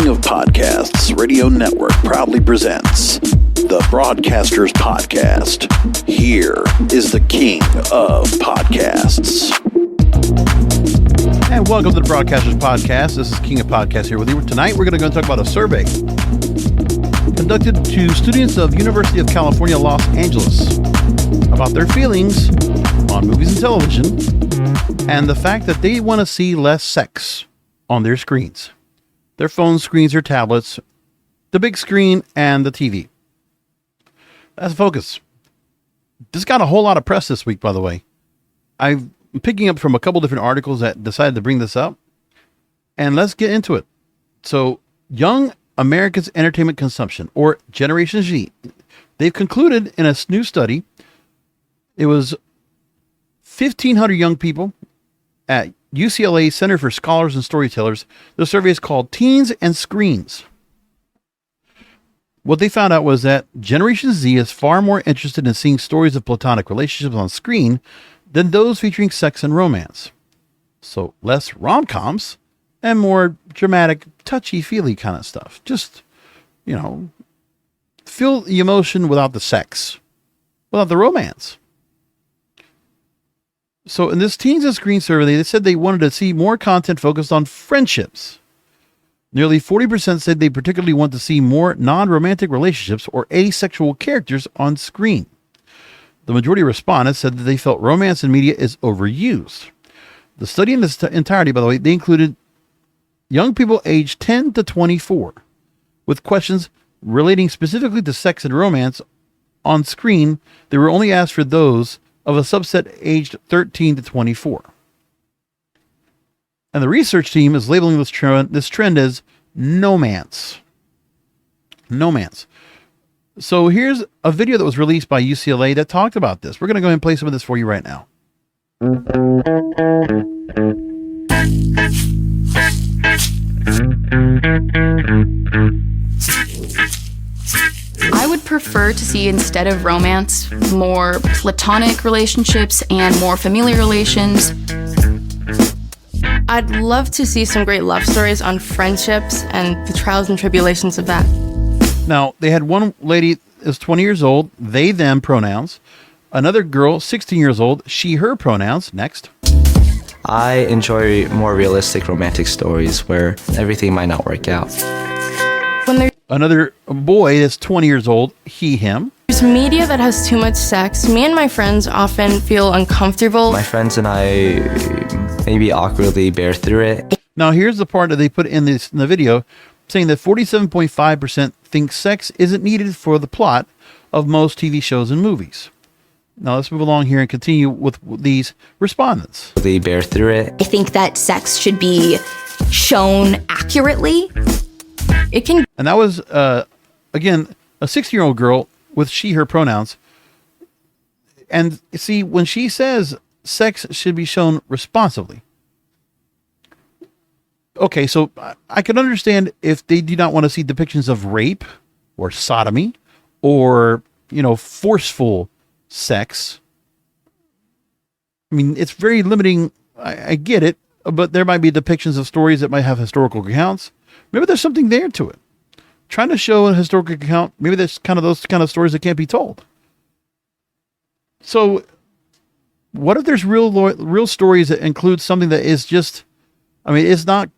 King of Podcasts Radio Network proudly presents the Broadcasters Podcast. Here is the King of Podcasts. And welcome to the Broadcasters Podcast. This is King of Podcasts here with you. Tonight we're going to go and talk about a survey conducted to students of University of California, Los Angeles about their feelings on movies and television and the fact that they want to see less sex on their screens. Their phone screens, their tablets, the big screen, and the TV. That's the focus. This got a whole lot of press this week, by the way. I'm picking up from a couple different articles that decided to bring this up. And let's get into it. So, Young Americans' Entertainment Consumption, or Generation Z, they've concluded in a new study, it was 1,500 young people at UCLA Center for Scholars and Storytellers. The survey is called Teens and Screens. What they found out was that Generation Z is far more interested in seeing stories of platonic relationships on screen than those featuring sex and romance. So less rom-coms and more dramatic, touchy-feely kind of stuff. Just, feel the emotion without the sex, without the romance. So in this Teens and Screen survey, they said they wanted to see more content focused on friendships. Nearly 40% said they particularly want to see more non-romantic relationships or asexual characters on screen. The majority of respondents said that they felt romance in media is overused. The study in its entirety, by the way, they included young people aged 10 to 24 with questions relating specifically to sex and romance on screen. They were only asked for those of a subset aged 13 to 24. And the research team is labeling this trend as nomance. Nomance. So here's a video that was released by UCLA that talked about this. We're going to go ahead and play some of this for you right now. I would prefer to see, instead of romance, more platonic relationships and more familiar relations. I'd love to see some great love stories on friendships and the trials and tribulations of that. Now, they had one lady is 20 years old, they, them pronouns. Another girl, 16 years old, she, her pronouns. Next. I enjoy more realistic romantic stories where everything might not work out. Another boy that's 20 years old, he, him. There's media that has too much sex. Me and my friends often feel uncomfortable. My friends and I maybe awkwardly bear through it. Now, here's the part that they put in the video, saying that 47.5% think sex isn't needed for the plot of most TV shows and movies. Now, let's move along here and continue with these respondents. They bear through it. I think that sex should be shown accurately. And that was, again, a 16-year-old girl with she, her pronouns. And see, when she says sex should be shown responsibly. Okay, so I can understand if they do not want to see depictions of rape or sodomy or, forceful sex. I mean, it's very limiting. I get it, but there might be depictions of stories that might have historical accounts. Maybe there's something there to it. Trying to show a historical account, maybe there's kind of those kind of stories that can't be told. So what if there's real stories that include something that is just, it's not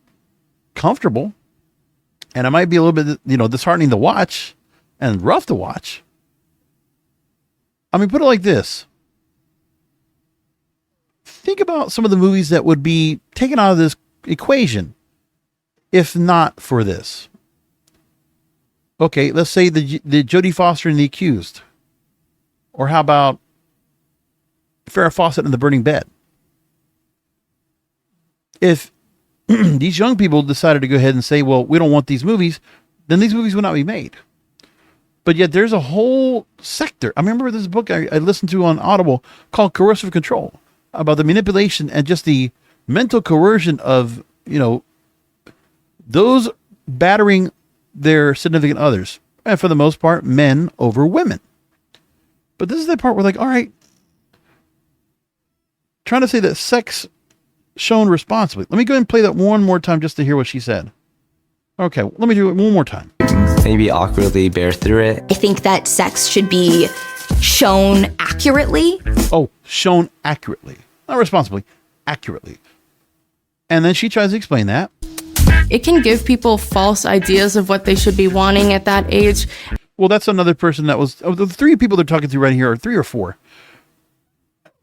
comfortable, and it might be a little bit, disheartening to watch and rough to watch. Put it like this. Think about some of the movies that would be taken out of this equation if not for this. Okay, let's say the Jodie Foster and the Accused. Or how about Farrah Fawcett and the Burning Bed? If these young people decided to go ahead and say, well, we don't want these movies, then these movies would not be made. But yet there's a whole sector. I remember this book I listened to on Audible called Coercive Control, about the manipulation and just the mental coercion of, those battering their significant others. And for the most part, men over women. But this is the part where all right, trying to say that sex shown responsibly. Let me go ahead and play that one more time just to hear what she said. Okay, let me do it one more time. Maybe awkwardly bear through it. I think that sex should be shown accurately. Oh, shown accurately. Not responsibly, accurately. And then she tries to explain that. It can give people false ideas of what they should be wanting at that age. Well, that's another person that was, of the three people they're talking to right here, or three or four.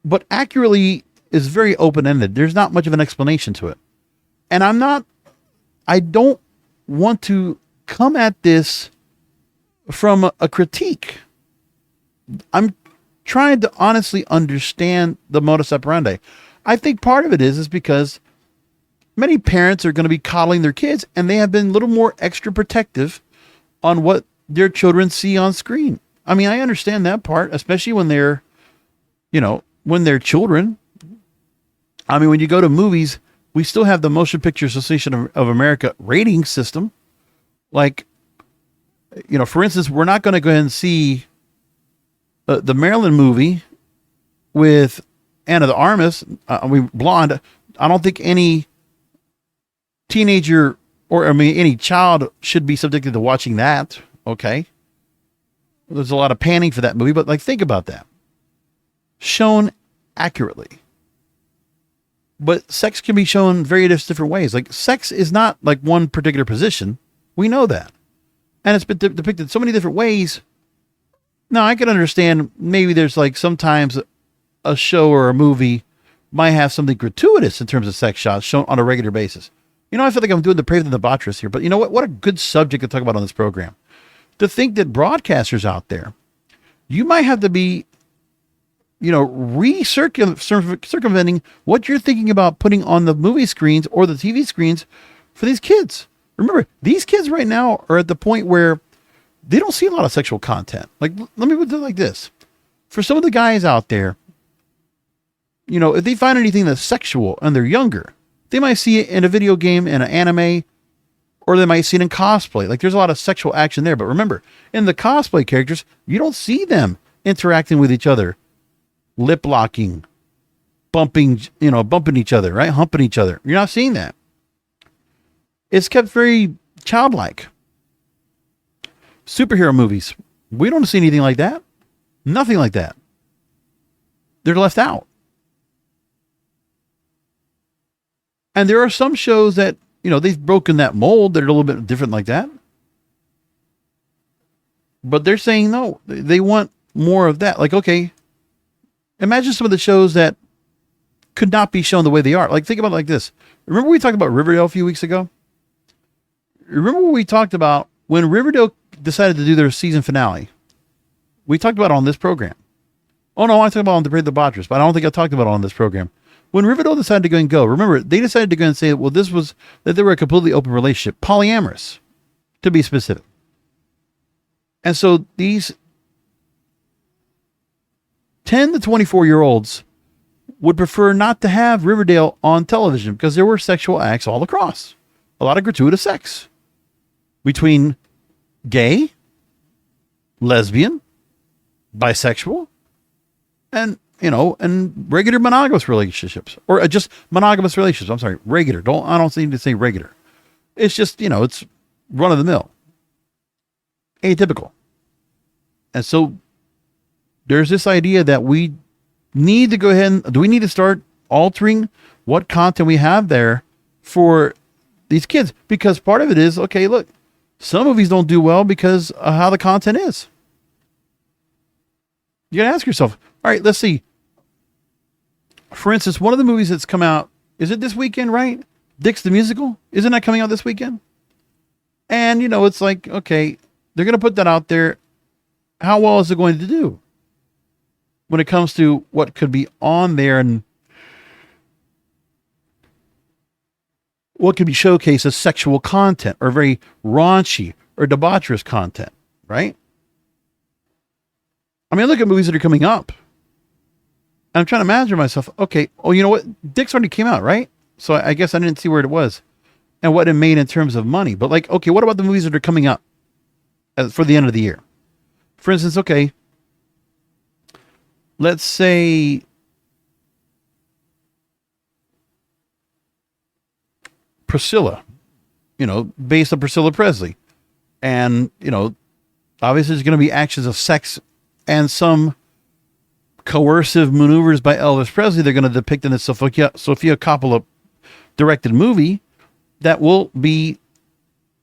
But accurately is very open-ended. There's not much of an explanation to it. And I don't want to come at this from a critique. I'm trying to honestly understand the modus operandi. I think part of it is because many parents are going to be coddling their kids, and they have been a little more extra protective on what their children see on screen. I mean, I understand that part, especially when they're, when they're children. I mean, when you go to movies, we still have the Motion Picture Association of America rating system. Like, for instance, we're not going to go ahead and see the Maryland movie with Anna de Armas, blonde. I don't think any teenager any child should be subjected to watching that. Okay. There's a lot of panning for that movie, but think about that. Shown accurately. But sex can be shown various different ways. Sex is not one particular position. We know that. And it's been depicted so many different ways. Now, I can understand maybe there's sometimes a show or a movie might have something gratuitous in terms of sex shots shown on a regular basis. I feel like I'm doing the brave and the debaucherous here, but you know what? What a good subject to talk about on this program. To think that broadcasters out there, you might have to be, circumventing what you're thinking about putting on the movie screens or the TV screens for these kids. Remember, these kids right now are at the point where they don't see a lot of sexual content. Let me put it like this. For some of the guys out there, if they find anything that's sexual and they're younger, they might see it in a video game, in an anime, or they might see it in cosplay. There's a lot of sexual action there. But remember, in the cosplay characters, you don't see them interacting with each other, lip locking, bumping each other, right? Humping each other. You're not seeing that. It's kept very childlike. Superhero movies, we don't see anything like that. Nothing like that. They're left out. And there are some shows that, they've broken that mold. They're a little bit different like that. But they're saying, no, they want more of that. Okay, imagine some of the shows that could not be shown the way they are. Think about it like this. Remember we talked about Riverdale a few weeks ago? Remember what we talked about when Riverdale decided to do their season finale? We talked about it on this program. Oh, no, I talked about it on the Brave the Debaucherous, but I don't think I talked about it on this program. When Riverdale decided to go and go, remember, they decided to go and say, well, that they were a completely open relationship, polyamorous, to be specific. And so these 10 to 24-year-olds would prefer not to have Riverdale on television because there were sexual acts all across. A lot of gratuitous sex between gay, lesbian, bisexual, and regular monogamous relationships, or just monogamous relationships. I'm sorry, regular. I don't need to say regular. It's just, it's run of the mill, atypical. And so there's this idea that we need to go ahead do we need to start altering what content we have there for these kids? Because part of it is, okay, look, some movies don't do well because of how the content is. You got to ask yourself, all right, let's see. For instance, one of the movies that's come out, is it this weekend, right? Dick's the Musical? Isn't that coming out this weekend? And, it's okay, they're going to put that out there. How well is it going to do when it comes to what could be on there and what could be showcased as sexual content or very raunchy or debaucherous content, right? I mean, look at movies that are coming up. I'm trying to imagine myself, okay, oh, you know what? Dick's already came out, right? So I guess I didn't see where it was and what it made in terms of money. But okay, what about the movies that are coming up for the end of the year? For instance, okay, let's say Priscilla based on Priscilla Presley. And, obviously there's going to be actions of sex and some coercive maneuvers by Elvis Presley. They're going to depict in the Sofia Coppola directed movie that will be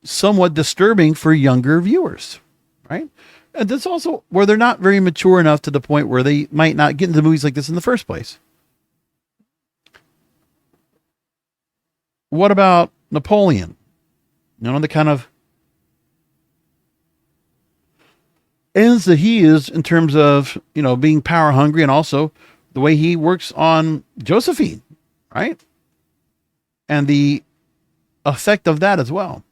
somewhat disturbing for younger viewers, right? And that's also where they're not very mature enough to the point where they might not get into movies like this in the first place. What about Napoleon? The kind of ends that he is in terms of, being power hungry, and also the way he works on Josephine, right? And the effect of that as well.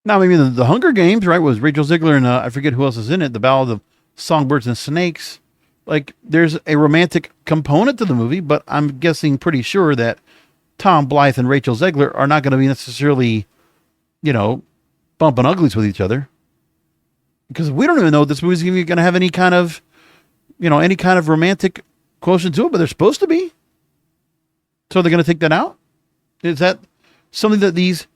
Now, maybe the Hunger Games, right, was Rachel Zegler and I forget who else is in it, the Ballad of Songbirds and Snakes. Like, there's a romantic component to the movie, but I'm guessing pretty sure that Tom Blythe and Rachel Zegler are not going to be necessarily, bumping uglies with each other. Because we don't even know if this movie's going to have any kind of romantic quotient to it, but they're supposed to be. So they're going to take that out? Is that something that these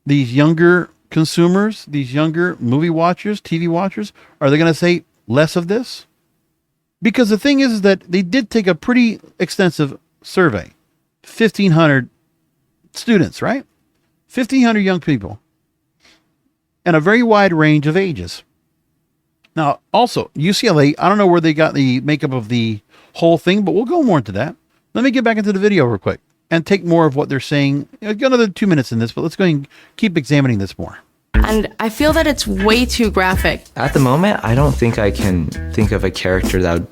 younger consumers, these younger movie watchers, TV watchers, are they going to say less of this? Because the thing is that they did take a pretty extensive survey. 1,500 students, right? 1,500 young people. And a very wide range of ages. Now, also, UCLA, I don't know where they got the makeup of the whole thing, but we'll go more into that. Let me get back into the video real quick and take more of what they're saying. I've got another 2 minutes in this, but let's go and keep examining this more. And I feel that it's way too graphic. At the moment, I don't think I can think of a character that would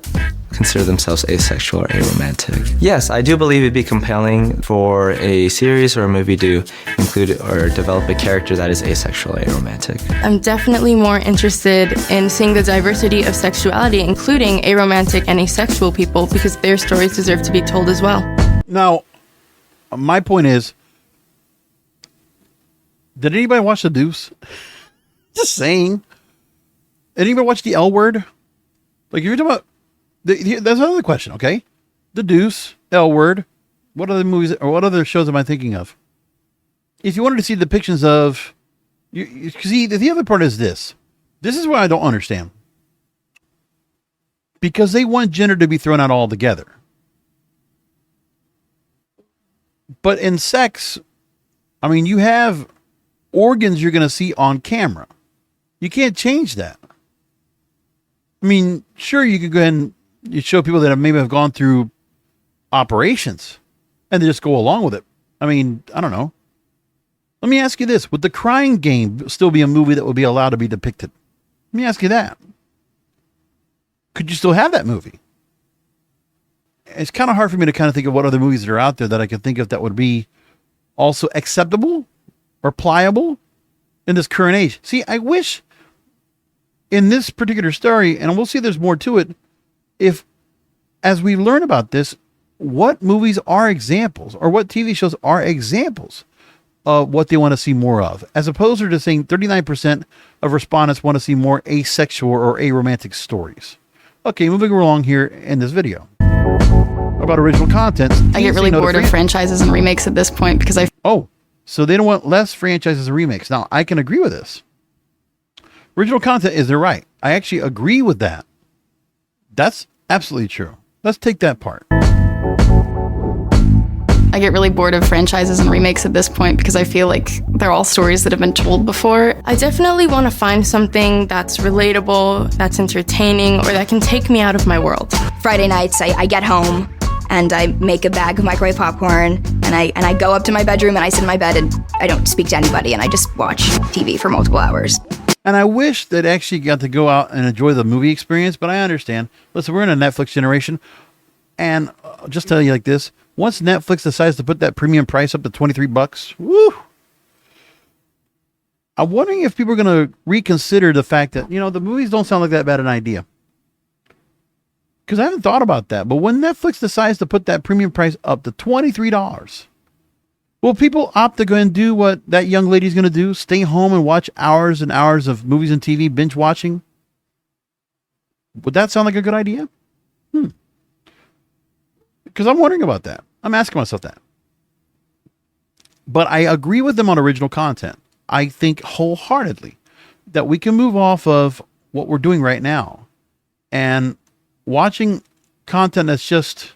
consider themselves asexual or aromantic. Yes, I do believe it'd be compelling for a series or a movie to include or develop a character that is asexual or aromantic. I'm definitely more interested in seeing the diversity of sexuality, including aromantic and asexual people, because their stories deserve to be told as well. Now, my point is, did anybody watch The Deuce? Just saying. Did anybody watch The L Word? Like, you're talking about, that's another question, okay? The Deuce, L Word. What other movies or what other shows am I thinking of? If you wanted to see depictions of, see, the other part is this. This is what I don't understand. Because they want gender to be thrown out altogether. But in sex, I mean, you have organs you're going to see on camera. You can't change that. I mean, sure, you could go ahead and you show people that maybe have gone through operations and they just go along with it. I mean, I don't know. Let me ask you this. Would The Crying Game still be a movie that would be allowed to be depicted? Let me ask you that. Could you still have that movie? It's kind of hard for me to kind of think of what other movies that are out there that I could think of that would be also acceptable or pliable in this current age. See, I wish in this particular story, and we'll see there's more to it, if as we learn about this, what movies are examples or what TV shows are examples of what they want to see more of, as opposed to saying 39% of respondents want to see more asexual or aromantic stories. Okay, moving along here in this video. About original content. I get really bored of franchises and remakes at this point because so they don't want less franchises and remakes. Now, I can agree with this. Original content is their right. I actually agree with that. That's absolutely true. Let's take that part. I get really bored of franchises and remakes at this point because I feel like they're all stories that have been told before. I definitely want to find something that's relatable, that's entertaining, or that can take me out of my world. Friday nights, I get home and I make a bag of microwave popcorn and I go up to my bedroom and I sit in my bed and I don't speak to anybody and I just watch TV for multiple hours. And I wish that actually got to go out and enjoy the movie experience, but I understand. Listen, we're in a Netflix generation, and I'll just tell you like this. Once Netflix decides to put that premium price up to $23, woo! I'm wondering if people are going to reconsider the fact that, the movies don't sound like that bad an idea. Because I haven't thought about that. But when Netflix decides to put that premium price up to $23, will people opt to go and do what that young lady's going to do? Stay home and watch hours and hours of movies and TV, binge watching? Would that sound like a good idea? Because I'm wondering about that. I'm asking myself that. But I agree with them on original content. I think wholeheartedly that we can move off of what we're doing right now and watching content that's just,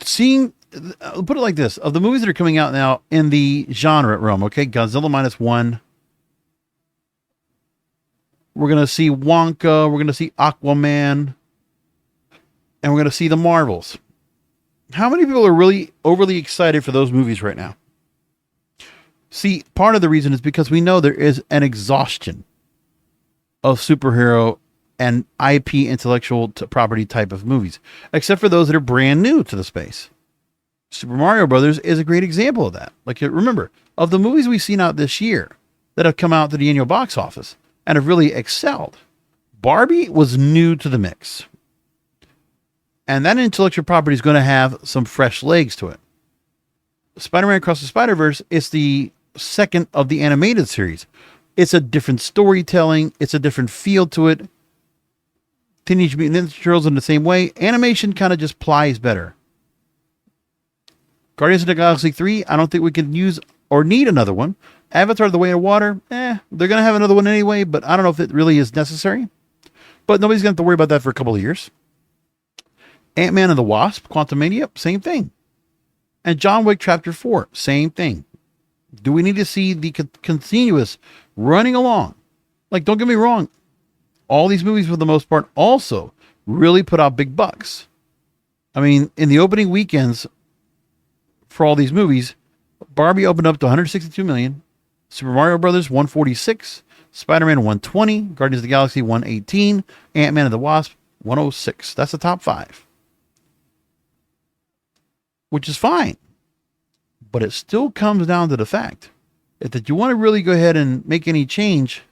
seeing, put it like this, of the movies that are coming out now in the genre realm, okay? Godzilla -1. We're going to see Wonka. We're going to see Aquaman. And we're going to see the Marvels. How many people are really overly excited for those movies right now? See, part of the reason is because we know there is an exhaustion of superhero and IP intellectual property type of movies, except for those that are brand new to the space. Super Mario Brothers is a great example of that. Like, remember, of the movies we've seen out this year that have come out to the annual box office and have really excelled, Barbie was new to the mix. And that intellectual property is going to have some fresh legs to it. Spider-Man Across the Spider-Verse is the second of the animated series. It's a different storytelling. It's a different feel to it. Teenage Mutant Ninja Turtles in the same way. Animation kind of just plies better. Guardians of the Galaxy 3, I don't think we can use or need another one. Avatar: The Way of Water, they're going to have another one anyway, but I don't know if it really is necessary. But nobody's going to have to worry about that for a couple of years. Ant-Man and the Wasp, Quantumania, same thing. And John Wick Chapter 4, same thing. Do we need to see the continuous running along? Like, don't get me wrong. All these movies, for the most part, also really put out big bucks. I mean, in the opening weekends for all these movies, Barbie opened up to 162 million. Super Mario Brothers, 146. Spider-Man, 120. Guardians of the Galaxy, 118. Ant-Man and the Wasp, 106. That's the top 5. Which is fine. But it still comes down to the fact that you want to really go ahead and make any change,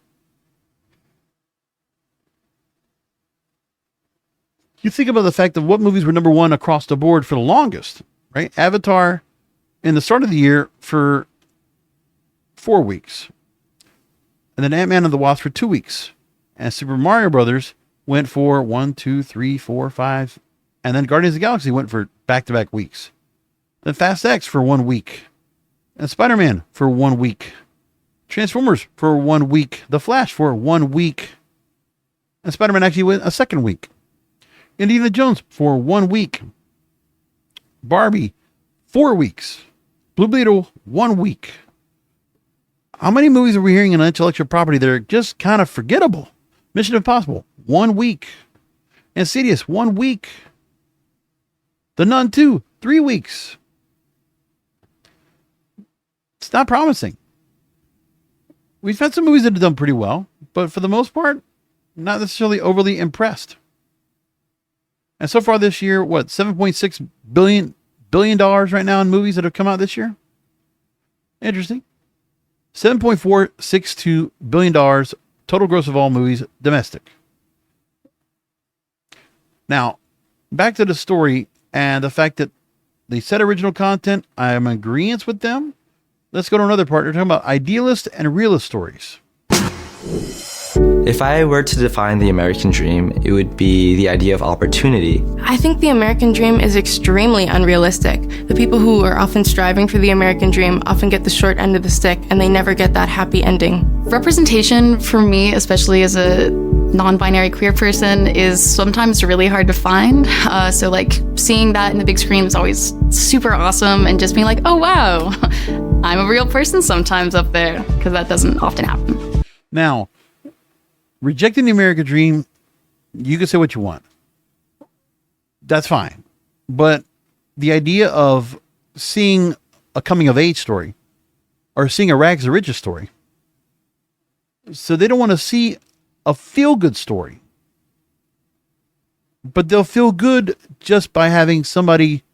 you think about the fact of what movies were number one across the board for the longest, right? Avatar in the start of the year for 4 weeks. And then Ant-Man and the Wasp for 2 weeks. And Super Mario Brothers went for 1, 2, 3, 4, 5. And then Guardians of the Galaxy went for back-to-back weeks. Then Fast X for 1 week. And Spider-Man for 1 week. Transformers for 1 week. The Flash for 1 week. And Spider-Man actually went a second week. Indiana Jones for 1 week. Barbie, 4 weeks. Blue Beetle, 1 week. How many movies are we hearing in intellectual property that are just kind of forgettable? Mission Impossible, 1 week. Insidious, 1 week. The Nun 2, 3 weeks. It's not promising. We've had some movies that have done pretty well, but for the most part, not necessarily overly impressed. And so far this year, what, $7.6 billion right now in movies that have come out this year? Interesting. $7.462 billion total gross of all movies domestic. Now, back to the story and the fact that they said original content. I am in agreement with them. Let's go to another part. They're talking about idealist and realist stories. If I were to define the American dream, it would be the idea of opportunity. I think the American dream is extremely unrealistic. The people who are often striving for the American dream often get the short end of the stick, and they never get that happy ending. Representation for me, especially as a non-binary queer person, is sometimes really hard to find. So like seeing that in the big screen is always super awesome, and just being like, oh wow, I'm a real person sometimes up there, because that doesn't often happen. Now, rejecting the American dream, you can say what you want. That's fine. But the idea of seeing a coming of age story or seeing a rags to riches story, so they don't want to see a feel good story, but they'll feel good just by having somebody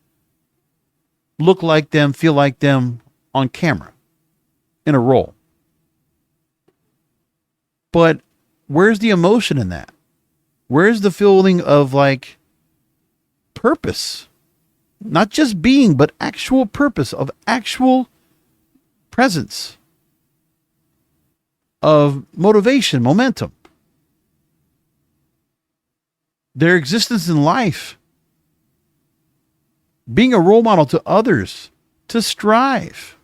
look like them, feel like them on camera in a role. But where's the emotion in that? Where's the feeling of like purpose? Not just being, but actual purpose, of actual presence, of motivation, momentum. Their existence in life. being a role model to others to strive.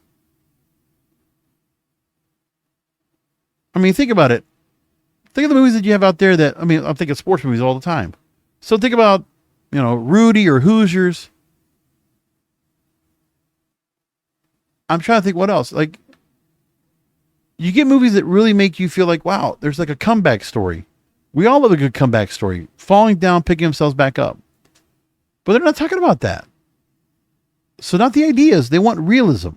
I mean, think about it. Think of the movies that you have out there that, I mean, I'm thinking sports movies all the time. So think about, Rudy or Hoosiers. I'm trying to think what else. Like, you get movies that really make you feel like, wow, there's like a comeback story. We all love a good comeback story. Falling down, picking themselves back up. But they're not talking about that. So not the ideas. They want realism.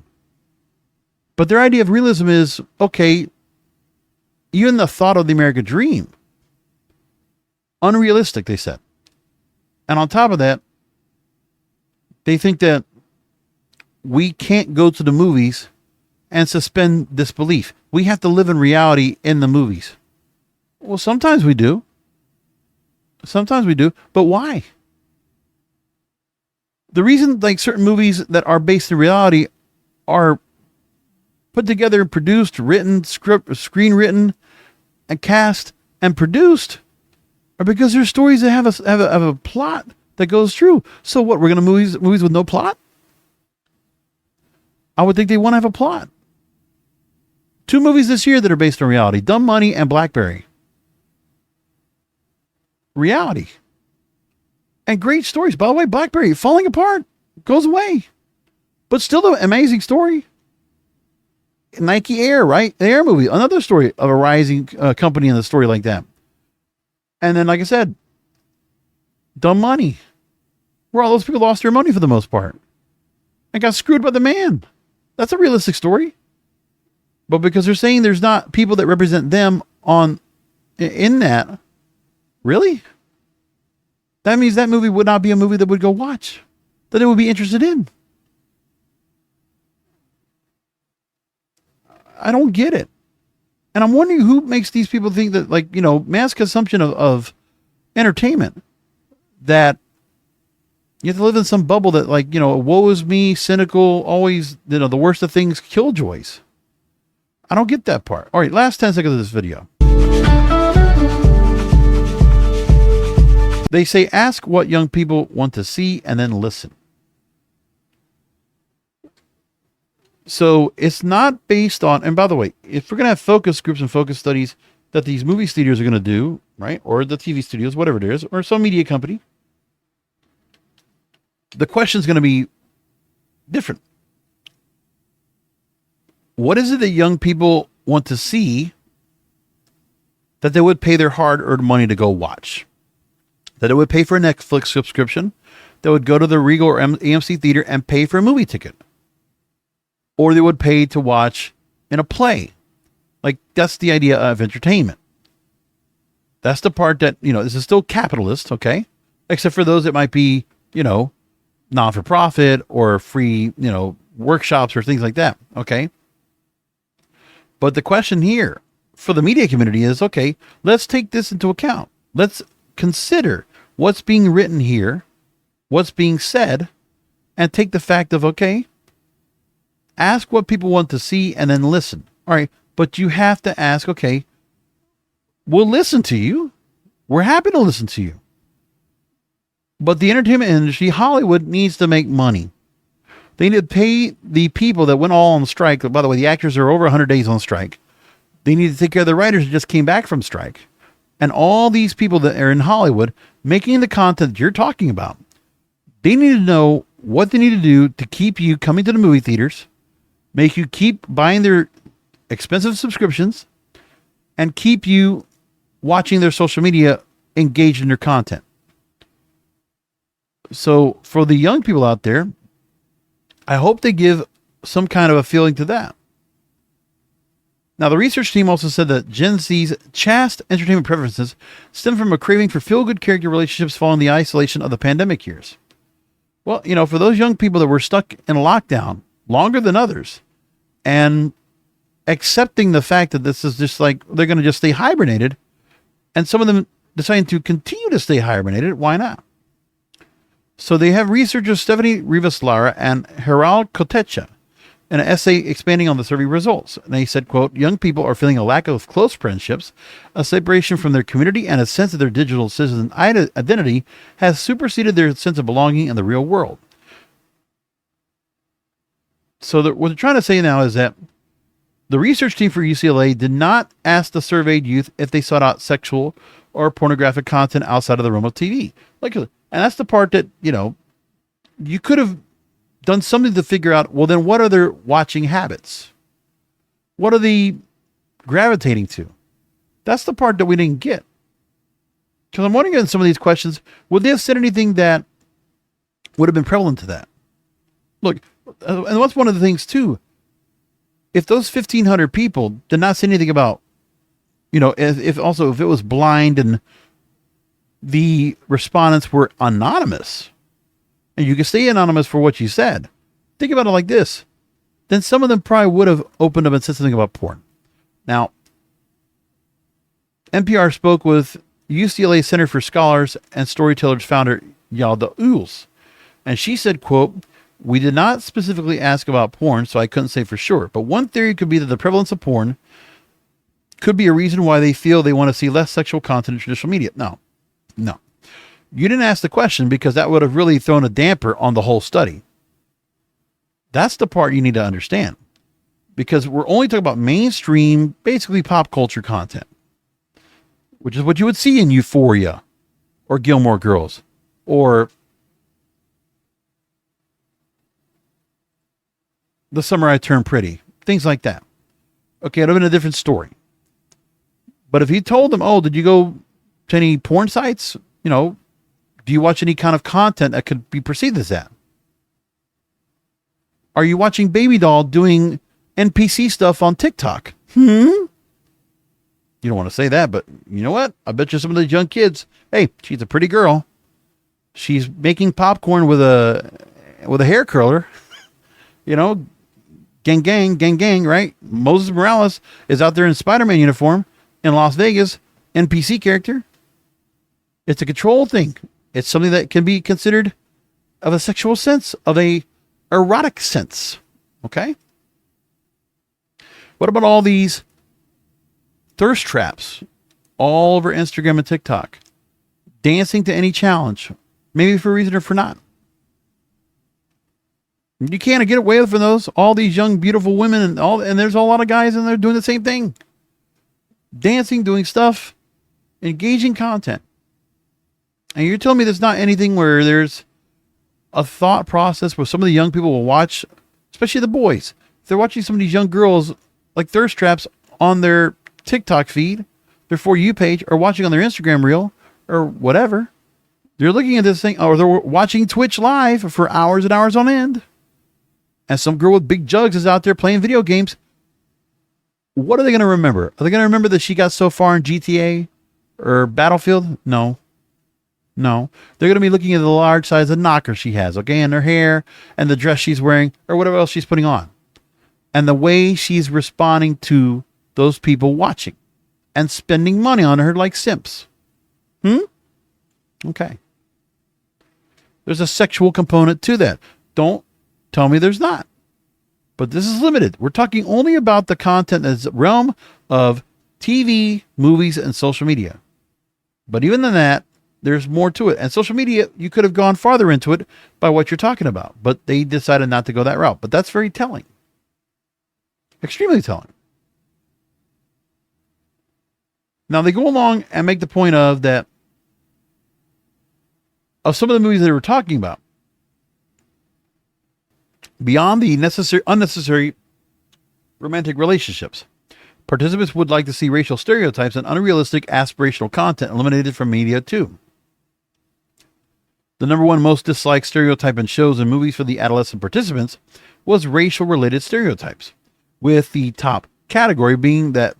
But their idea of realism is, okay, even the thought of the American dream, unrealistic, they said. And on top of that, they think that we can't go to the movies and suspend disbelief. We have to live in reality in the movies. Well, sometimes we do. But why? The reason like certain movies that are based in reality are put together, produced, written, screenwritten, and cast and produced are because they're stories that have a plot that goes through. So what? We're going to movies with no plot? I would think they want to have a plot. 2 movies this year that are based on reality: Dumb Money and Blackberry. Reality. And great stories. By the way, Blackberry falling apart, goes away, but still an amazing story. Nike Air, right? The Air movie, another story of a rising company in a story like that. And then, like I said, Dumb Money, where all those people lost their money for the most part and got screwed by the man. That's a realistic story. But because they're saying there's not people that represent them in that, really? That means that movie would not be a movie that would go watch, that it would be interested in. I don't get it. And I'm wondering who makes these people think that, like, mass consumption of entertainment, that you have to live in some bubble that, like, woe is me, cynical, always, the worst of things, killjoys. I don't get that part. All right, last 10 seconds of this video. They say, ask what young people want to see and then listen. So it's not based on, and by the way, if we're going to have focus groups and focus studies that these movie studios are going to do, right? Or the TV studios, whatever it is, or some media company, the question is going to be different. What is it that young people want to see that they would pay their hard-earned money to go watch? That it would pay for a Netflix subscription, that would go to the Regal or AMC theater and pay for a movie ticket. Or they would pay to watch in a play. Like, that's the idea of entertainment. That's the part that, this is still capitalist, okay? Except for those that might be, non-for-profit or free, workshops or things like that, okay? But the question here for the media community is, okay, let's take this into account. Let's consider what's being written here, what's being said, and take the fact of, okay, ask what people want to see and then listen. All right. But you have to ask, okay, we'll listen to you. We're happy to listen to you. But the entertainment industry, Hollywood, needs to make money. They need to pay the people that went all on strike. By the way, the actors are over 100 days on strike. They need to take care of the writers who just came back from strike. And all these people that are in Hollywood making the content that you're talking about. They need to know what they need to do to keep you coming to the movie theaters, make you keep buying their expensive subscriptions, and keep you watching their social media, engaged in their content. So for the young people out there, I hope they give some kind of a feeling to that. Now, the research team also said that Gen Z's chaste entertainment preferences stem from a craving for feel-good character relationships following the isolation of the pandemic years. Well, for those young people that were stuck in lockdown longer than others, and accepting the fact that this is just like they're going to just stay hibernated, and some of them deciding to continue to stay hibernated, why not? So they have researchers Stephanie Rivas-Lara and Haral Kotecha in an essay expanding on the survey results. And they said, quote, young people are feeling a lack of close friendships, a separation from their community, and a sense of their digital citizen identity has superseded their sense of belonging in the real world. So what they're trying to say now is that the research team for UCLA did not ask the surveyed youth if they sought out sexual or pornographic content outside of the realm of TV. And that's the part that, you could have done something to figure out, well, then what are their watching habits? What are they gravitating to? That's the part that we didn't get. Because I'm wondering in some of these questions, would they have said anything that would have been prevalent to that? Look, and what's one of the things too, if those 1,500 people did not say anything about, if it was blind and the respondents were anonymous, and you can stay anonymous for what you said, think about it like this, then some of them probably would have opened up and said something about porn. Now, NPR spoke with UCLA Center for Scholars and Storytellers founder Yalda Uls, and she said, quote, "We did not specifically ask about porn, so I couldn't say for sure. But one theory could be that the prevalence of porn could be a reason why they feel they want to see less sexual content in traditional media." No. You didn't ask the question because that would have really thrown a damper on the whole study. That's the part you need to understand. Because we're only talking about mainstream, basically pop culture content, which is what you would see in Euphoria or Gilmore Girls or The Summer I Turned Pretty, things like that. Okay, it would have been a different story. But if he told them, oh, did you go to any porn sites? Do you watch any kind of content that could be perceived as that? Are you watching Baby Doll doing NPC stuff on TikTok? You don't want to say that, but you know what? I bet you some of these young kids, hey, she's a pretty girl. She's making popcorn with a hair curler. Gang, right? Moses Morales is out there in Spider-Man uniform in Las Vegas, NPC character. It's a control thing. It's something that can be considered of a sexual sense, of a erotic sense. Okay? What about all these thirst traps all over Instagram and TikTok? Dancing to any challenge, maybe for a reason or for not. You can't get away from those. All these young, beautiful women and there's a lot of guys in there doing the same thing. Dancing, doing stuff, engaging content. And you're telling me there's not anything where there's a thought process where some of the young people will watch, especially the boys. If they're watching some of these young girls like thirst traps on their TikTok feed, their For You page, or watching on their Instagram reel, or whatever. They're looking at this thing, or they're watching Twitch live for hours and hours on end. And some girl with big jugs is out there playing video games. What are they going to remember? Are they going to remember that she got so far in GTA or Battlefield? No. They're going to be looking at the large size of knocker she has, okay, and her hair and the dress she's wearing or whatever else she's putting on. And the way she's responding to those people watching and spending money on her like simps. Okay. There's a sexual component to that. Don't tell me there's not. But this is limited. We're talking only about the content that's the realm of TV, movies, and social media. But even than that, there's more to it. And social media, you could have gone farther into it by what you're talking about. But they decided not to go that route. But that's very telling. Extremely telling. Now, they go along and make the point of some of the movies they were talking about. Beyond the unnecessary romantic relationships, participants would like to see racial stereotypes and unrealistic aspirational content eliminated from media too. The number one most disliked stereotype in shows and movies for the adolescent participants was racial-related stereotypes, with the top category being that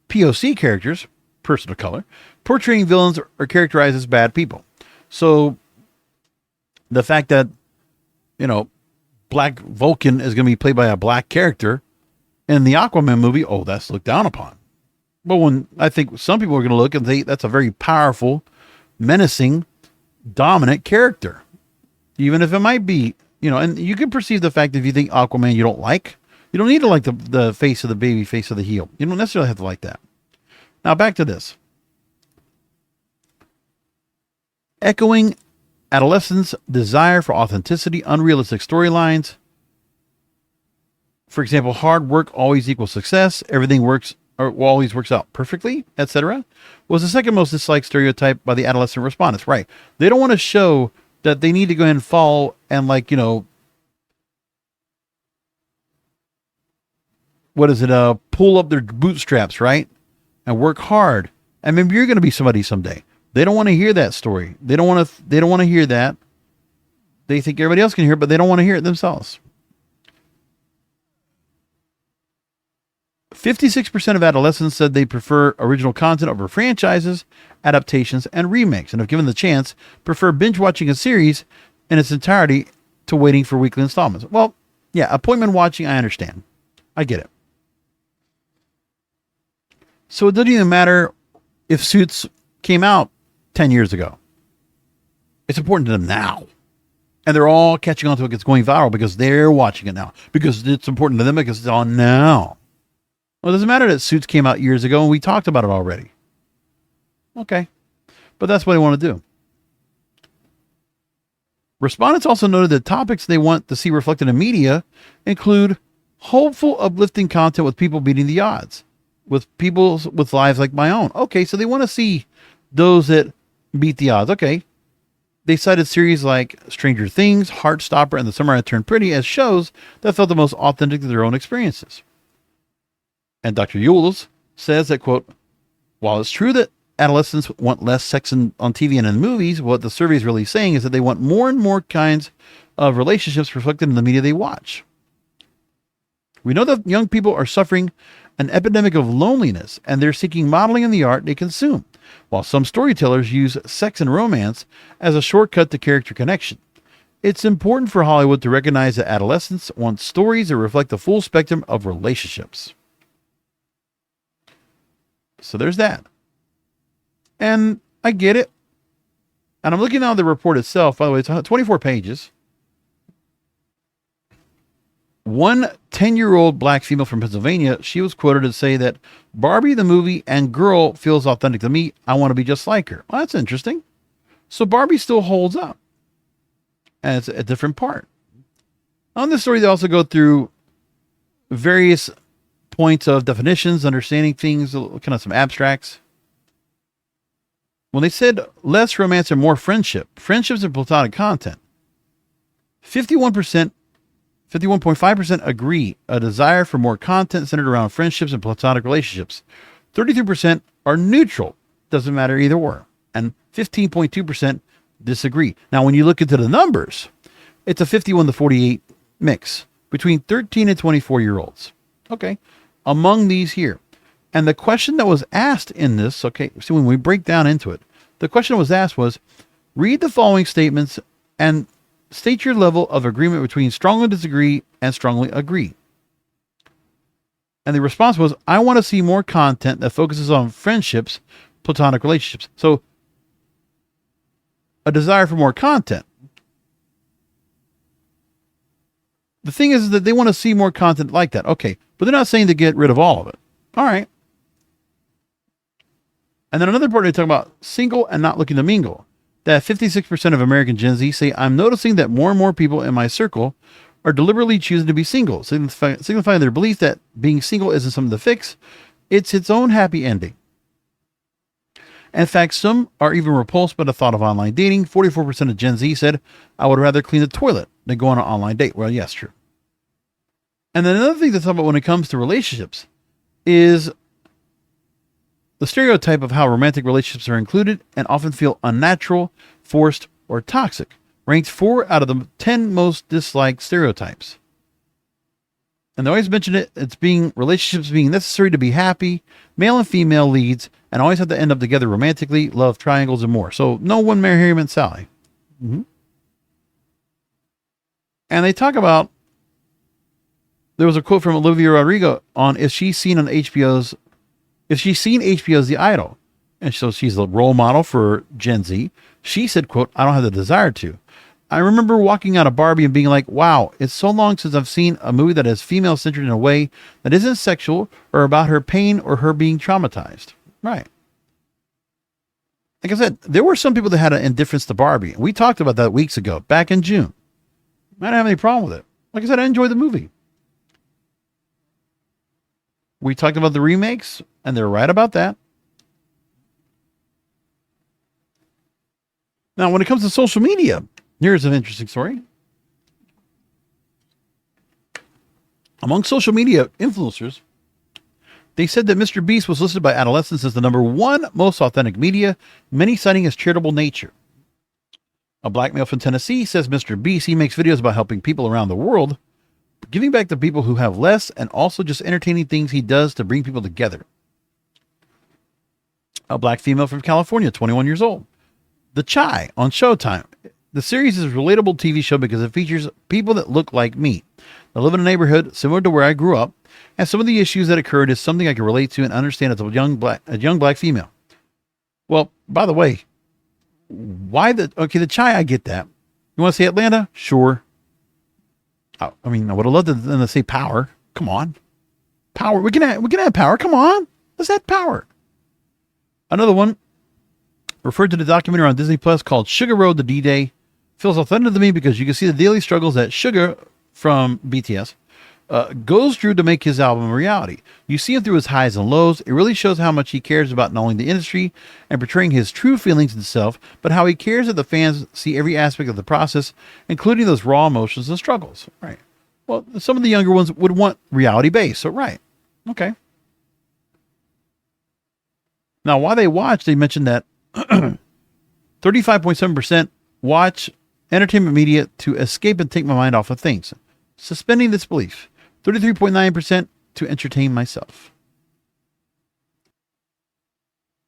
POC characters, person of color, portraying villains are characterized as bad people. So the fact that, Black Vulcan is going to be played by a black character in the Aquaman movie, that's looked down upon. But when I think some people are going to look and think that's a very powerful, menacing, dominant character. Even if it might be, and you can perceive the fact that if you think Aquaman you don't like, you don't need to like the face of the baby, face of the heel. You don't necessarily have to like that. Now back to this. Echoing adolescents' desire for authenticity, unrealistic storylines, For example, hard work always equals success. Everything works or always works out perfectly, etc. Was the second most disliked stereotype by the adolescent respondents. Right. They don't want to show that they need to go ahead and fall and pull up their bootstraps, right? And work hard. And maybe you're going to be somebody someday. They don't want to hear that story. They don't want to hear that. They think everybody else can hear it, but they don't want to hear it themselves. 56% of adolescents said they prefer original content over franchises, adaptations, and remakes, and if given the chance, prefer binge watching a series in its entirety to waiting for weekly installments. Well, yeah, appointment watching, I understand. I get it. So it doesn't even matter if Suits came out 10 years ago. It's important to them now. And they're all catching on to it. It's going viral because they're watching it now. Because it's important to them because it's on now. Well, it doesn't matter that Suits came out years ago and we talked about it already. Okay. But that's what they want to do. Respondents also noted that topics they want to see reflected in media include hopeful, uplifting content with people beating the odds. With people with lives like my own. Okay, so they want to see those that beat the odds. Okay. They cited series like Stranger Things, Heartstopper, and The Summer I Turned Pretty as shows that felt the most authentic to their own experiences. And Dr. Yules says that, quote, while it's true that adolescents want less sex on TV and in movies, what the survey is really saying is that they want more and more kinds of relationships reflected in the media they watch. We know that young people are suffering an epidemic of loneliness, and they're seeking modeling in the art they consume, while some storytellers use sex and romance as a shortcut to character connection. It's important for Hollywood to recognize that adolescents want stories that reflect the full spectrum of relationships. So there's that. And I get it. And I'm looking at the report itself. By the way, it's 24 pages. One 10-year-old black female from Pennsylvania, she was quoted to say that Barbie the movie and girl feels authentic to me. I want to be just like her. Well, that's interesting. So Barbie still holds up. And it's a different part. On this story, they also go through various points of definitions, understanding things, kind of some abstracts. When they said less romance and more friendships and platonic content, 51.5% agree a desire for more content centered around friendships and platonic relationships. 33% are neutral, doesn't matter either or. And 15.2% disagree. Now, when you look into the numbers, it's a 51 to 48 mix between 13 and 24-year-olds. Okay. Among these here. And the question that was asked in this, okay, so when we break down into it, the question that was asked was, read the following statements and state your level of agreement between strongly disagree and strongly agree. And the response was, I want to see more content that focuses on friendships, platonic relationships. So, a desire for more content. The thing is that they want to see more content like that. Okay, but they're not saying to get rid of all of it. All right. And then another part they talk about single and not looking to mingle. That 56% of American Gen Z say, I'm noticing that more and more people in my circle are deliberately choosing to be single, signifying their belief that being single isn't something to fix. It's its own happy ending. In fact, some are even repulsed by the thought of online dating. 44% of Gen Z said, I would rather clean the toilet than go on an online date. Well, yes, true. And then another thing to talk about when it comes to relationships is the stereotype of how romantic relationships are included and often feel unnatural, forced, or toxic, ranked 4 out of the 10 most disliked stereotypes. And they always mention it, relationships being necessary to be happy, male and female leads, and always have to end up together romantically, love triangles, and more. So no one marry Harry met Sally. Mm-hmm. And they talk about, there was a quote from Olivia Rodrigo on if she's seen HBO's The Idol, and so she's the role model for Gen Z. She said, quote, I don't have the desire to. I remember walking out of Barbie and being like, wow, it's so long since I've seen a movie that is female-centered in a way that isn't sexual or about her pain or her being traumatized. Right. Like I said, there were some people that had an indifference to Barbie. We talked about that weeks ago, back in June. I didn't have any problem with it. Like I said, I enjoyed the movie. We talked about the remakes, and they're right about that. Now, when it comes to social media, here's an interesting story. Among social media influencers, they said that Mr. Beast was listed by adolescents as the number one most authentic media, many citing his charitable nature. A black male from Tennessee says Mr. Beast, he makes videos about helping people around the world, giving back to people who have less, and also just entertaining things he does to bring people together. A black female from California, 21 years old. The Chai on Showtime. The series is a relatable TV show because it features people that look like me. They live in a neighborhood similar to where I grew up, and some of the issues that occurred is something I can relate to and understand as a young black female. Well, by the way, the Chai, I get that. You want to say Atlanta? Sure. I mean, I would have loved them to say power. Come on. Power. We can have power. Come on. Let's add power. Another one referred to the documentary on Disney Plus called Sugar Road to D-Day. Feels authentic to me because you can see the daily struggles that Sugar from BTS goes through to make his album a reality. You see him through his highs and lows. It really shows how much he cares about not only the industry and portraying his true feelings and self, but how he cares that the fans see every aspect of the process, including those raw emotions and struggles. Right. Well, some of the younger ones would want reality based. So, right. Okay. Now, while they watch, they mentioned that 35.7% watch entertainment media to escape and take my mind off of things. Suspending this belief. 33.9% to entertain myself.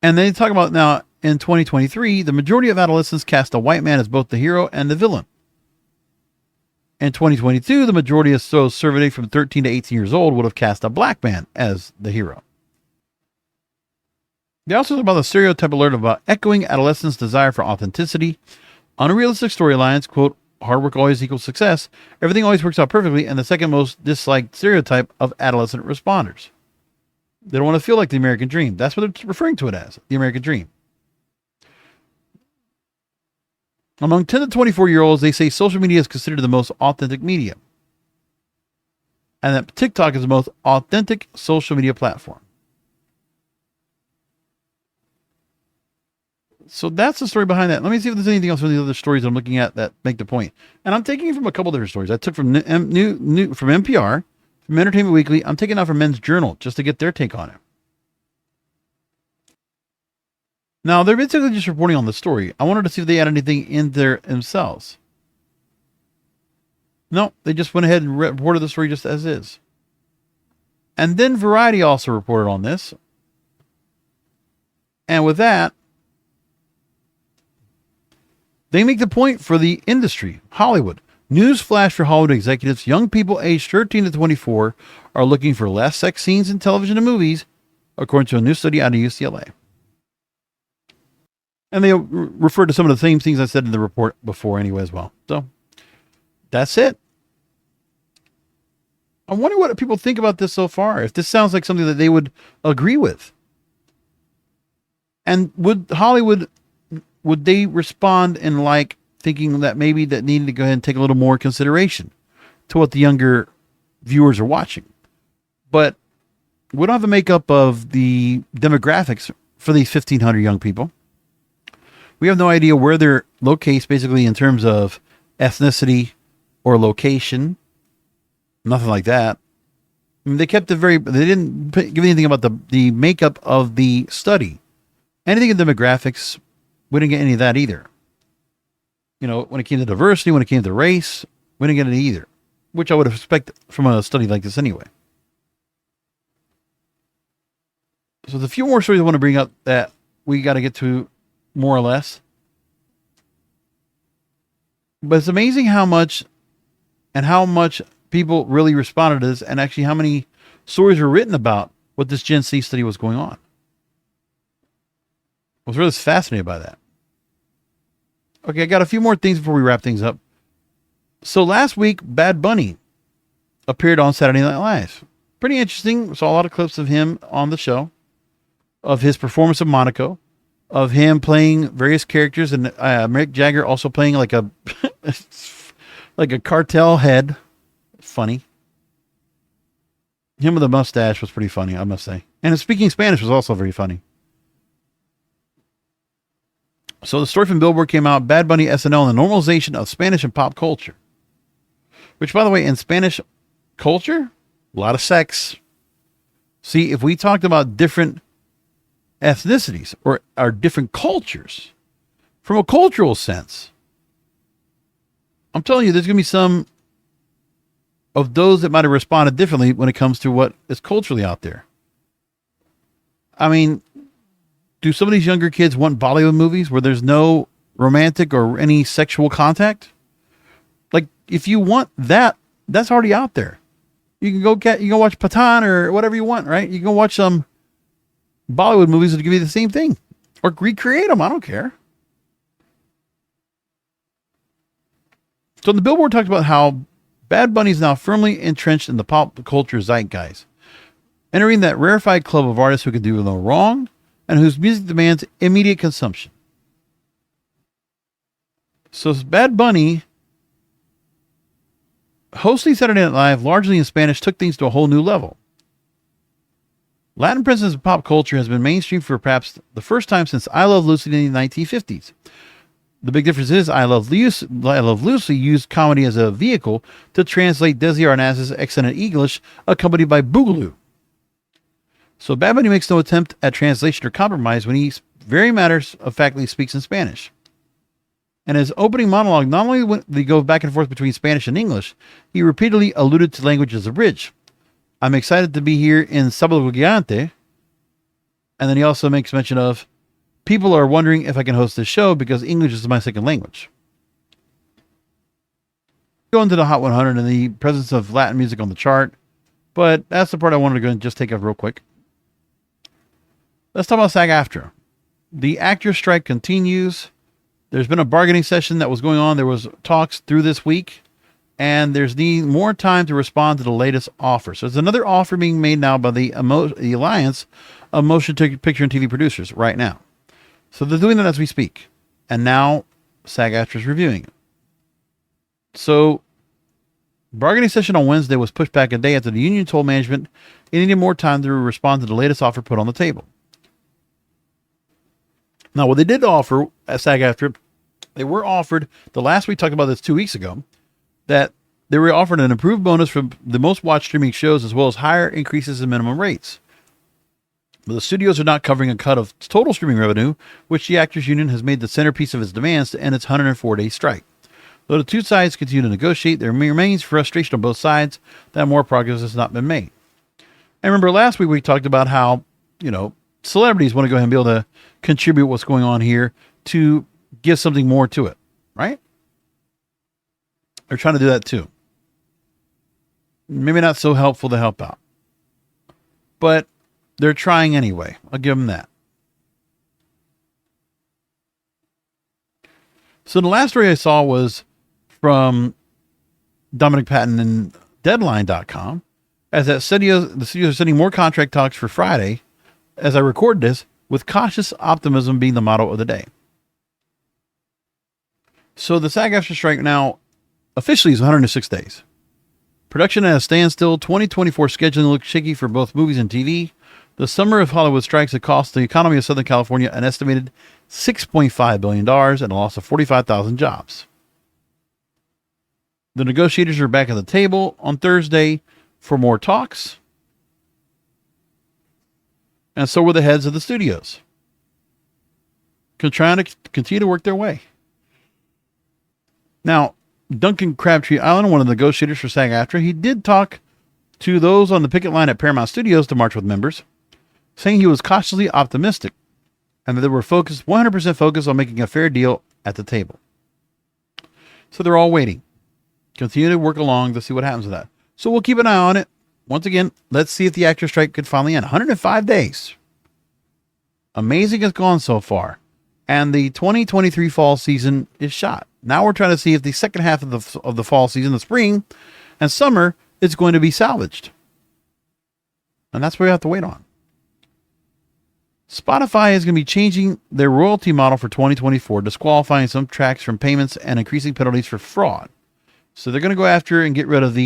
And they talk about now in 2023, the majority of adolescents cast a white man as both the hero and the villain. In 2022, the majority of those surveyed from 13 to 18 years old would have cast a black man as the hero. They also talk about the stereotype alert about echoing adolescents' desire for authenticity, unrealistic storylines, quote, hard work always equals success, everything always works out perfectly, and the second most disliked stereotype of adolescent responders. They don't want to feel like the American dream. That's what they're referring to it as, the American dream. Among 10 to 24-year-olds, they say social media is considered the most authentic media, and that TikTok is the most authentic social media platform. So that's the story behind that. Let me see if there's anything else from the other stories I'm looking at that make the point. And I'm taking from a couple different stories. I took from from NPR, from Entertainment Weekly. I'm taking out from Men's Journal just to get their take on it. Now, they're basically just reporting on the story. I wanted to see if they had anything in there themselves. No, they just went ahead and reported the story just as is. And then Variety also reported on this. And with that, they make the point for the industry, Hollywood. News flash for Hollywood executives. Young people aged 13 to 24 are looking for less sex scenes in television and movies, according to a new study out of UCLA. And they refer to some of the same things I said in the report before anyway as well. So that's it. I wonder what people think about this so far. If this sounds like something that they would agree with. And would Hollywood... would they respond in like thinking that maybe that needed to go ahead and take a little more consideration to what the younger viewers are watching? But we don't have a makeup of the demographics for these 1,500 young people. We have no idea where they're located, basically in terms of ethnicity or location. Nothing like that. I mean, they didn't give anything about the makeup of the study. Anything in demographics, we didn't get any of that either. You know, when it came to diversity, when it came to race, we didn't get any either, which I would expect from a study like this anyway. So the few more stories I want to bring up that we got to get to more or less. But it's amazing how much people really responded to this, and actually how many stories were written about what this Gen Z study was going on. I was really fascinated by that. Okay, I got a few more things before we wrap things up. So last week, Bad Bunny appeared on Saturday Night Live. Pretty interesting. Saw a lot of clips of him on the show, of his performance of Monaco, of him playing various characters, and Mick Jagger also playing like a like a cartel head. Funny. Him with a mustache was pretty funny, I must say. And his speaking Spanish was also very funny. So the story from Billboard came out, Bad Bunny SNL and the normalization of Spanish in pop culture. Which, by the way, in Spanish culture, a lot of sex. See, if we talked about different ethnicities or different cultures, from a cultural sense, I'm telling you, there's going to be some of those that might have responded differently when it comes to what is culturally out there. I mean, do some of these younger kids want Bollywood movies where there's no romantic or any sexual contact? Like, if you want that, that's already out there. You can go watch Pathan or whatever you want, right? You can go watch some Bollywood movies that give you the same thing, or recreate them. I don't care. So the Billboard talked about how Bad Bunny is now firmly entrenched in the pop culture zeitgeist, entering that rarefied club of artists who can do no wrong and whose music demands immediate consumption. So Bad Bunny hosting Saturday Night Live largely in Spanish took things to a whole new level. Latin presence in pop culture has been mainstream for perhaps the first time since I Love Lucy in the 1950s. The big difference is I Love Lucy used comedy as a vehicle to translate Desi Arnaz's excellent English accompanied by Boogaloo. So Bad Bunny makes no attempt at translation or compromise when he very matter-of-factly speaks in Spanish. And his opening monologue, not only when they go back and forth between Spanish and English, he repeatedly alluded to language as a bridge. I'm excited to be here in Sábado Gigante. And then he also makes mention of, people are wondering if I can host this show because English is my second language. Go into the Hot 100 and the presence of Latin music on the chart, but that's the part I wanted to go and just take up real quick. Let's talk about SAG-AFTRA. The actor strike continues. There's been a bargaining session that was going on. There was talks through this week, and there's more time to respond to the latest offer. So there's another offer being made now by the Alliance of Motion Picture and TV Producers right now. So they're doing that as we speak. And now SAG-AFTRA is reviewing it. So bargaining session on Wednesday was pushed back a day after the union told management it needed more time to respond to the latest offer put on the table. Now, what they did offer at SAG-AFTRA, they were offered, the last we talked about this 2 weeks ago, that they were offered an improved bonus for the most watched streaming shows as well as higher increases in minimum rates. But the studios are not covering a cut of total streaming revenue, which the Actors Union has made the centerpiece of its demands to end its 104-day strike. Though the two sides continue to negotiate, there remains frustration on both sides that more progress has not been made. And remember, last week we talked about how, celebrities want to go ahead and be able to contribute what's going on here to give something more to it, right? They're trying to do that too. Maybe not so helpful to help out, but they're trying anyway. I'll give them that. So the last story I saw was from Dominic Patton and Deadline.com, as the studios are sending more contract talks for Friday, as I record this, with cautious optimism being the motto of the day. So the SAG-AFTRA strike now officially is 106 days. Production at a standstill. 2024 scheduling looks shaky for both movies and TV. The summer of Hollywood strikes have cost the economy of Southern California an estimated $6.5 billion and a loss of 45,000 jobs. The negotiators are back at the table on Thursday for more talks. And so were the heads of the studios, trying to continue to work their way. Now, Duncan Crabtree Allen, one of the negotiators for SAG-AFTRA, he did talk to those on the picket line at Paramount Studios to march with members, saying he was cautiously optimistic and that they were 100% focused on making a fair deal at the table. So they're all waiting. Continue to work along to see what happens with that. So we'll keep an eye on it. Once again, let's see if the actor strike could finally end. 105 days. Amazing has gone so far. And the 2023 fall season is shot. Now we're trying to see if the second half of the fall season, the spring and summer, is going to be salvaged. And that's what we have to wait on. Spotify is going to be changing their royalty model for 2024, disqualifying some tracks from payments and increasing penalties for fraud. So they're going to go after and get rid of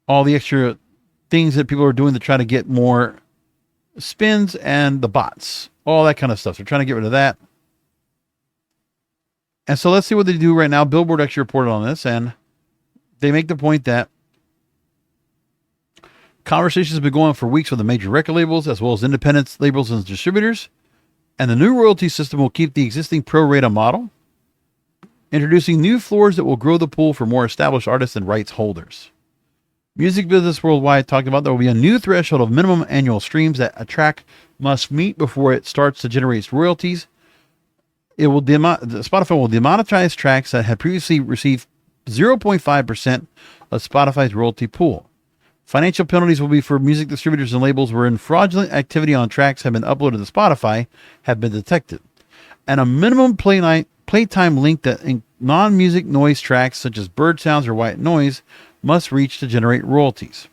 all the extra things that people are doing to try to get more spins and the bots, all that kind of stuff. They're trying to get rid of that. And so let's see what they do right now. Billboard actually reported on this, and they make the point that conversations have been going on for weeks with the major record labels, as well as independent labels and distributors. And the new royalty system will keep the existing pro rata model, introducing new floors that will grow the pool for more established artists and rights holders. Music Business Worldwide talked about there will be a new threshold of minimum annual streams that a track must meet before it starts to generate royalties. Spotify will demonetize tracks that had previously received 0.5% of Spotify's royalty pool. Financial penalties will be for music distributors and labels wherein fraudulent activity on tracks have been uploaded to Spotify have been detected. And a minimum playtime link that non-music noise tracks such as bird sounds or white noise must reach to generate royalties.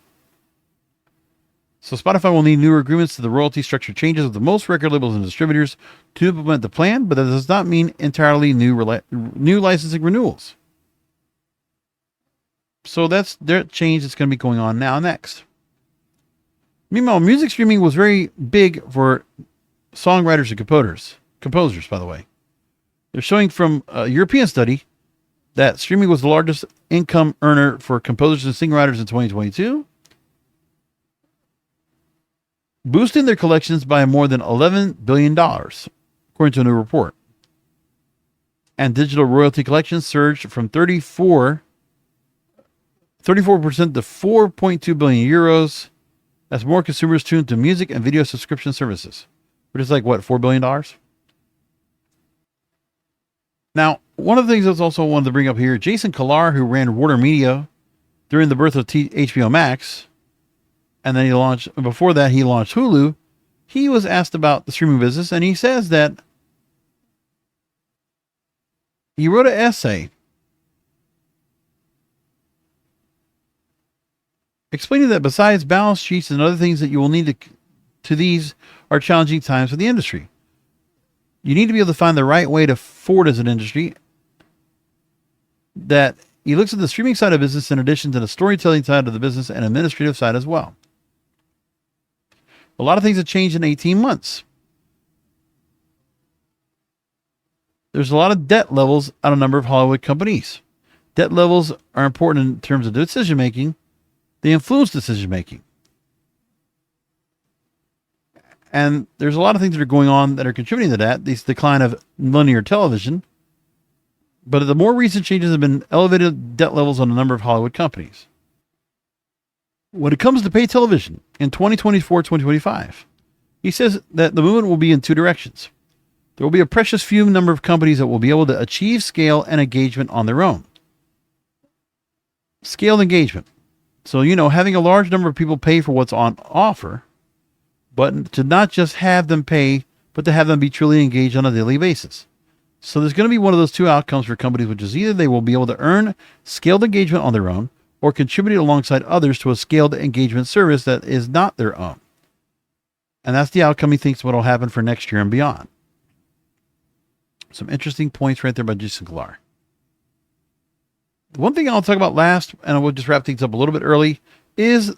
So Spotify will need newer agreements to the royalty structure changes with the most record labels and distributors to implement the plan, but that does not mean entirely new licensing renewals. So that's their change that's going to be going on now next. Meanwhile, music streaming was very big for songwriters and composers, by the way. They're showing from a European study that streaming was the largest income earner for composers and songwriters in 2022, boosting their collections by more than $11 billion, according to a new report. And digital royalty collections surged from 34% to 4.2 billion euros as more consumers tuned to music and video subscription services, which is like, what, $4 billion? Now, one of the things I also wanted to bring up here, Jason Kilar, who ran Warner Media during the birth of HBO Max, and then he launched Hulu, he was asked about the streaming business, and he says that he wrote an essay explaining that besides balance sheets and other things that you will need to these are challenging times for the industry. You need to be able to find the right way to forward as an industry. That he looks at the streaming side of business in addition to the storytelling side of the business and administrative side as well. A lot of things have changed in 18 months. There's a lot of debt levels on a number of Hollywood companies. Debt levels are important in terms of decision making. They influence decision making. And there's a lot of things that are going on that are contributing to that, this decline of linear television. But the more recent changes have been elevated debt levels on a number of Hollywood companies. When it comes to pay television in 2024-2025, he says that the movement will be in two directions. There will be a precious few number of companies that will be able to achieve scale and engagement on their own. Scaled engagement. So, having a large number of people pay for what's on offer, but to not just have them pay, but to have them be truly engaged on a daily basis. So there's going to be one of those two outcomes for companies, which is either they will be able to earn scaled engagement on their own or contribute alongside others to a scaled engagement service that is not their own. And that's the outcome he thinks what will happen for next year and beyond. Some interesting points right there by Jason Kilar. One thing I'll talk about last, and we'll just wrap things up a little bit early, is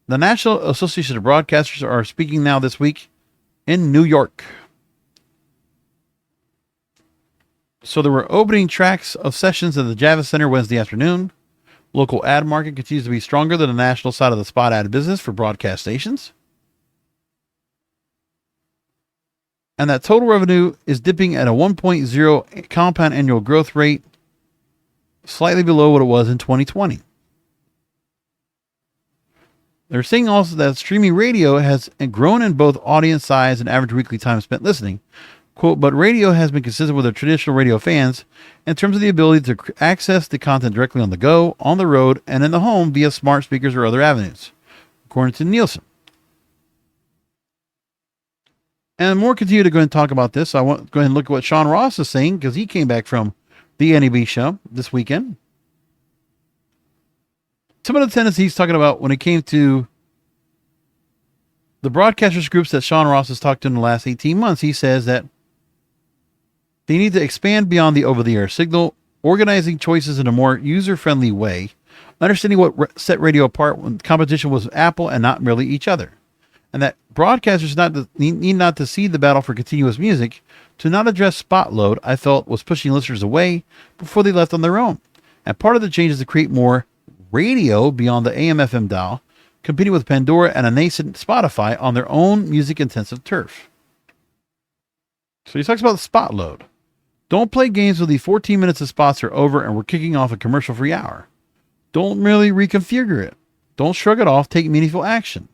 the National Association of Broadcasters are speaking now this week in New York. So there were opening tracks of sessions at the Javits Center Wednesday afternoon. Local ad market continues to be stronger than the national side of the spot ad business for broadcast stations. And that total revenue is dipping at a 1.0 compound annual growth rate, slightly below what it was in 2020. They're saying also that streaming radio has grown in both audience size and average weekly time spent listening. Quote, but radio has been consistent with their traditional radio fans in terms of the ability to access the content directly on the go, on the road, and in the home via smart speakers or other avenues, according to Nielsen. And more continue to go and talk about this. I want to go ahead and look at what Sean Ross is saying because he came back from the NEB show this weekend. Some of the tenets he's talking about when it came to the broadcasters groups that Sean Ross has talked to in the last 18 months, he says that they need to expand beyond the over-the-air signal, organizing choices in a more user-friendly way, understanding what set radio apart when competition was Apple and not merely each other, and that broadcasters need not to cede the battle for continuous music to not address spot load, I felt was pushing listeners away before they left on their own. And part of the change is to create more radio beyond the AM/FM dial, competing with Pandora and a nascent Spotify on their own music-intensive turf. So he talks about the spot load. Don't play games with the 14 minutes of spots are over and we're kicking off a commercial-free hour. Don't merely reconfigure it. Don't shrug it off. Take meaningful action.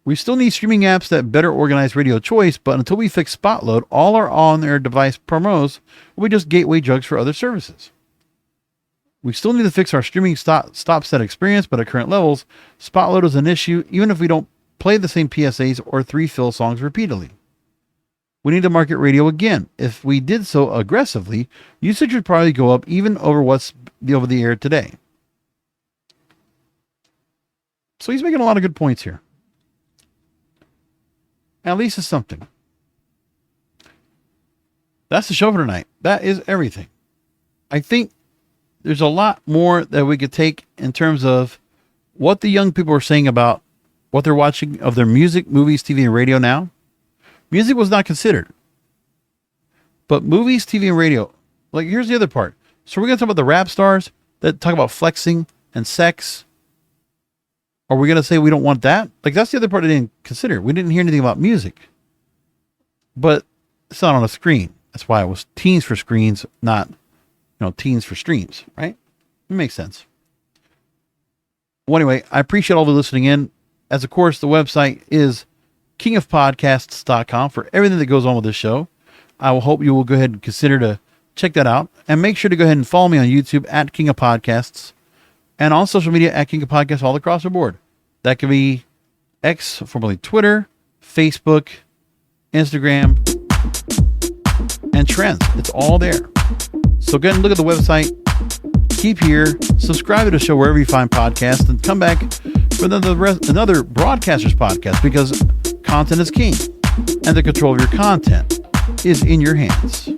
We still need streaming apps that better organize radio choice, but until we fix spot load, all our on-air device promos will be just gateway drugs for other services. We still need to fix our streaming stop-set experience, but at current levels, spot load is an issue even if we don't play the same PSAs or 3 fill songs repeatedly. We need to market radio again. If we did so aggressively, usage would probably go up even over what's over the air today. So he's making a lot of good points here. At least it's something. That's the show for tonight. That is everything. I think there's a lot more that we could take in terms of what the young people are saying about what they're watching of their music, movies, TV, and radio now. Music was not considered. But movies, TV, and radio, like here's the other part. So we're going to talk about the rap stars that talk about flexing and sex. Are we going to say we don't want that? Like that's the other part I didn't consider. We didn't hear anything about music. But it's not on a screen. That's why it was teens for screens, not teens for streams, right? It makes sense. Well, anyway, I appreciate all the listening in. As of course, the website is kingofpodcasts.com for everything that goes on with this show. I will hope you will go ahead and consider to check that out. And make sure to go ahead and follow me on YouTube at King of Podcasts and on social media at King of Podcasts all across the board. That could be X, formerly Twitter, Facebook, Instagram, and Trends. It's all there. So go ahead and look at the website. Keep here. Subscribe to the show wherever you find podcasts and come back for another Broadcasters podcast because content is king and the control of your content is in your hands.